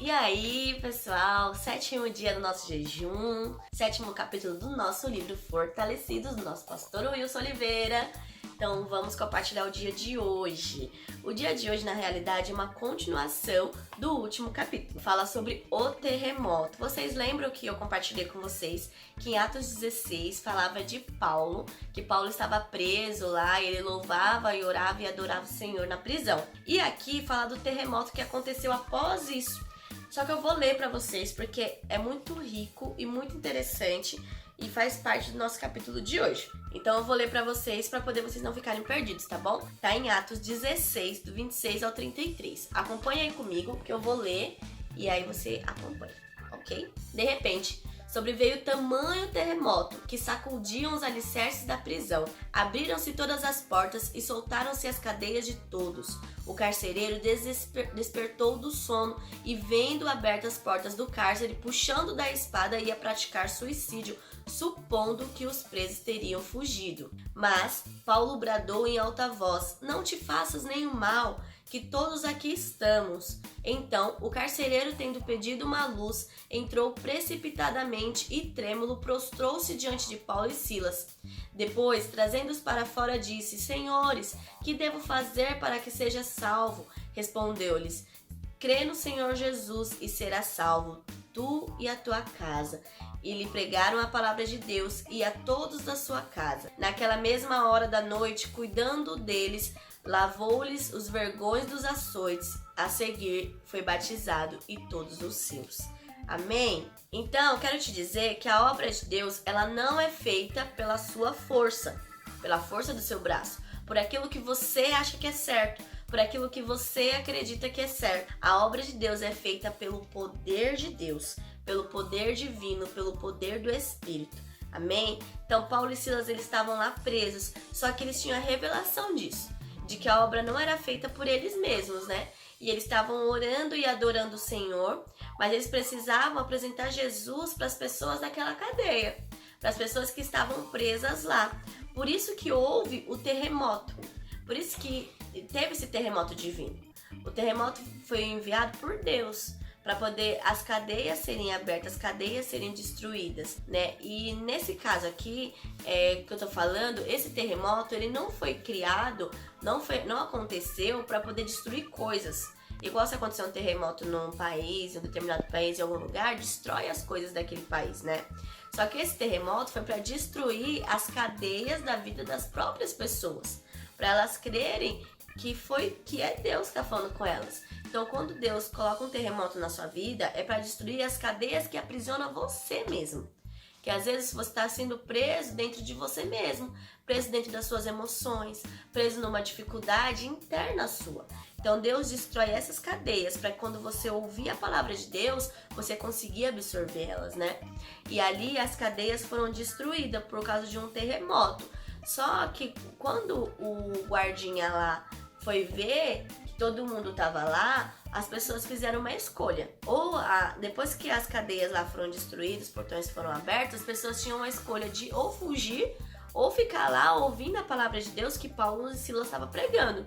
E aí, pessoal, 7º dia do nosso jejum, 7º capítulo do nosso livro Fortalecidos, do nosso pastor Wilson Oliveira. Então vamos compartilhar o dia de hoje. O dia de hoje, na realidade, é uma continuação do último capítulo. Fala sobre o terremoto. Vocês lembram que eu compartilhei com vocês que em Atos 16 falava de Paulo, que Paulo estava preso lá, ele louvava e orava e adorava o Senhor na prisão. E aqui fala do terremoto que aconteceu após isso. Só que eu vou ler para vocês porque é muito rico e muito interessante e faz parte do nosso capítulo de hoje. Então eu vou ler para vocês poder vocês não ficarem perdidos, tá bom? Tá em Atos 16, do 26 ao 33. Acompanha aí comigo que eu vou ler e aí você acompanha, ok? De repente, sobreveio tamanho terremoto que sacudiam os alicerces da prisão. Abriram-se todas as portas e soltaram-se as cadeias de todos. O carcereiro despertou do sono e, vendo abertas as portas do cárcere, puxando da espada, ia praticar suicídio, supondo que os presos teriam fugido. Mas Paulo bradou em alta voz: "Não te faças nenhum mal, que todos aqui estamos." Então, o carcereiro, tendo pedido uma luz, entrou precipitadamente e, trêmulo, prostrou-se diante de Paulo e Silas. Depois, trazendo-os para fora, disse: "Senhores, que devo fazer para que seja salvo?" Respondeu-lhes: "Crê no Senhor Jesus e serás salvo, tu e a tua casa." E lhe pregaram a palavra de Deus e a todos da sua casa. Naquela mesma hora da noite, cuidando deles, lavou-lhes os vergões dos açoites. A seguir, foi batizado e todos os seus. Amém? Então, quero te dizer que a obra de Deus, ela não é feita pela sua força, pela força do seu braço, por aquilo que você acha que é certo, por aquilo que você acredita que é certo. A obra de Deus é feita pelo poder de Deus, pelo poder divino, pelo poder do Espírito. Amém? Então, Paulo e Silas, eles estavam lá presos, só que eles tinham a revelação disso, de que a obra não era feita por eles mesmos, né? E eles estavam orando e adorando o Senhor, mas eles precisavam apresentar Jesus para as pessoas daquela cadeia, para as pessoas que estavam presas lá. Por isso que houve o terremoto, por isso que teve esse terremoto divino. O terremoto foi enviado por Deus para poder as cadeias serem abertas, as cadeias serem destruídas, né? E nesse caso aqui, que eu tô falando, esse terremoto, ele não foi criado, não aconteceu para poder destruir coisas. Igual se acontecer um terremoto num país, em um determinado país, em algum lugar, destrói as coisas daquele país, né? Só que esse terremoto foi para destruir as cadeias da vida das próprias pessoas, para elas crerem que é Deus que tá falando com elas. Então, quando Deus coloca um terremoto na sua vida, é para destruir as cadeias que aprisionam você mesmo. Que às vezes você está sendo preso dentro de você mesmo, preso dentro das suas emoções, preso numa dificuldade interna sua. Então, Deus destrói essas cadeias para que quando você ouvir a palavra de Deus, você conseguir absorver elas, né? E ali as cadeias foram destruídas por causa de um terremoto. Só que quando o guardinha lá foi ver que todo mundo tava lá, as pessoas fizeram uma escolha. Depois que as cadeias lá foram destruídas, os portões foram abertos, as pessoas tinham uma escolha de ou fugir ou ficar lá ouvindo a palavra de Deus que Paulo e Silas estavam pregando.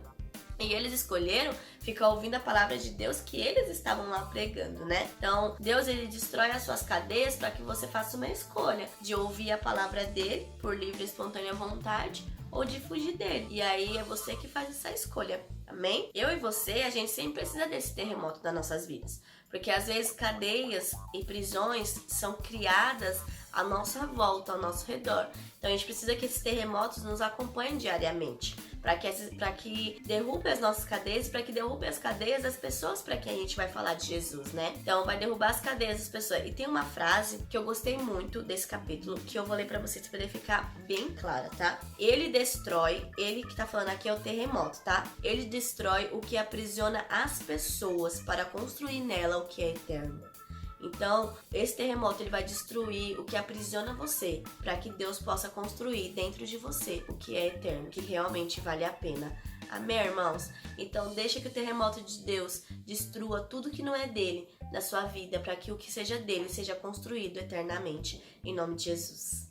E eles escolheram ficar ouvindo a palavra de Deus que eles estavam lá pregando, né? Então, Deus, ele destrói as suas cadeias para que você faça uma escolha de ouvir a palavra dele por livre e espontânea vontade ou de fugir dele. E aí é você que faz essa escolha, amém? Eu e você, a gente sempre precisa desse terremoto das nossas vidas. Porque às vezes cadeias e prisões são criadas à nossa volta, ao nosso redor. Então a gente precisa que esses terremotos nos acompanhem diariamente, para que derrube as nossas cadeias, para que derrube as cadeias das pessoas para quem a gente vai falar de Jesus, né? Então vai derrubar as cadeias das pessoas. E tem uma frase que eu gostei muito desse capítulo, que eu vou ler para vocês para poder ficar bem clara, tá? Ele que tá falando aqui é o terremoto, tá? Ele destrói o que aprisiona as pessoas para construir nela o que é eterno. Então, esse terremoto, ele vai destruir o que aprisiona você, para que Deus possa construir dentro de você o que é eterno, que realmente vale a pena. Amém, irmãos? Então, deixa que o terremoto de Deus destrua tudo que não é dele na sua vida, para que o que seja dele seja construído eternamente. Em nome de Jesus.